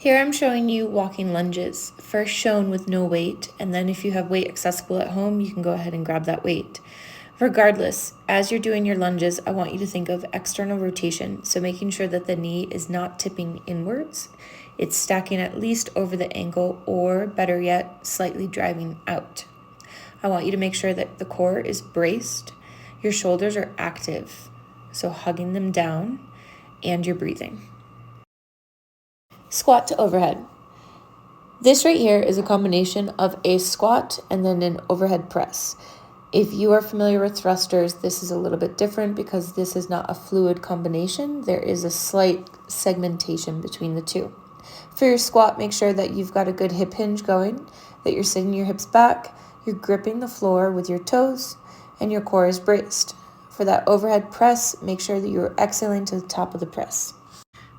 Here I'm showing you walking lunges, first shown with no weight, and then if you have weight accessible at home, you can go ahead and grab that weight. Regardless, as you're doing your lunges, I want you to think of external rotation, so making sure that the knee is not tipping inwards, it's stacking at least over the ankle, or better yet, slightly driving out. I want you to make sure that the core is braced, your shoulders are active, so hugging them down, and you're breathing. Squat to overhead. This right here is a combination of a squat and then an overhead press. If you are familiar with thrusters, this is a little bit different because this is not a fluid combination. There is a slight segmentation between the two. For your squat, make sure that you've got a good hip hinge going, that you're sitting your hips back, you're gripping the floor with your toes, and your core is braced. For that overhead press, make sure that you're exhaling to the top of the press.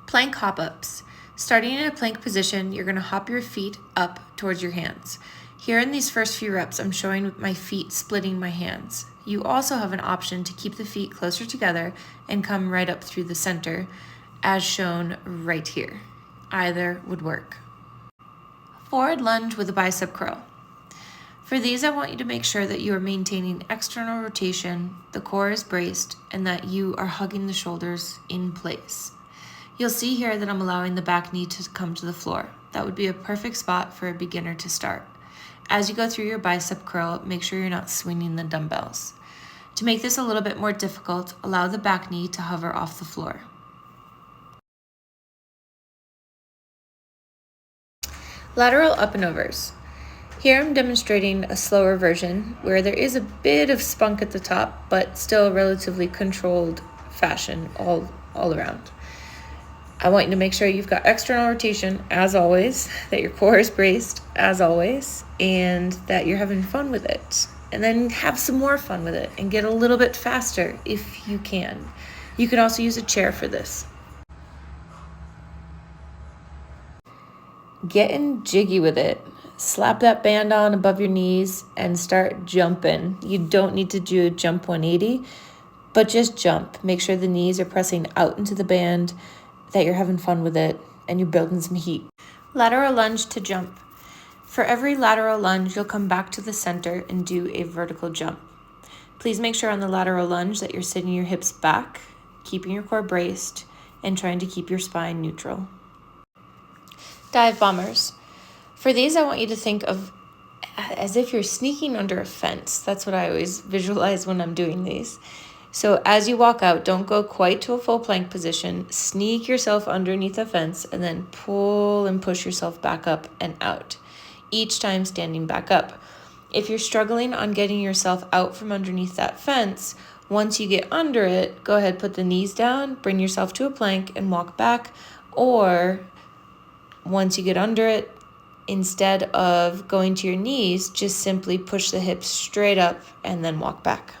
Plank hop-ups. Starting in a plank position, you're going to hop your feet up towards your hands. Here in these first few reps, I'm showing with my feet splitting my hands. You also have an option to keep the feet closer together and come right up through the center, as shown right here. Either would work. Forward lunge with a bicep curl. For these, I want you to make sure that you are maintaining external rotation, the core is braced, and that you are hugging the shoulders in place. You'll see here that I'm allowing the back knee to come to the floor. That would be a perfect spot for a beginner to start. As you go through your bicep curl, make sure you're not swinging the dumbbells. To make this a little bit more difficult, allow the back knee to hover off the floor. Lateral up and overs. Here I'm demonstrating a slower version where there is a bit of spunk at the top, but still relatively controlled fashion all around. I want you to make sure you've got external rotation as always, that your core is braced as always, and that you're having fun with it. And then have some more fun with it and get a little bit faster if you can. You can also use a chair for this. Getting jiggy with it. Slap that band on above your knees and start jumping. You don't need to do a jump 180, but just jump. Make sure the knees are pressing out into the band, that you're having fun with it, and you're building some heat. Lateral lunge to jump. For every lateral lunge, you'll come back to the center and do a vertical jump. Please make sure on the lateral lunge that you're sitting your hips back, keeping your core braced, and trying to keep your spine neutral. Dive bombers. For these, I want you to think of as if you're sneaking under a fence. That's what I always visualize when I'm doing these. So as you walk out, don't go quite to a full plank position. Sneak yourself underneath the fence and then pull and push yourself back up and out, each time standing back up. If you're struggling on getting yourself out from underneath that fence, once you get under it, go ahead, put the knees down, bring yourself to a plank and walk back. Or once you get under it, instead of going to your knees, just simply push the hips straight up and then walk back.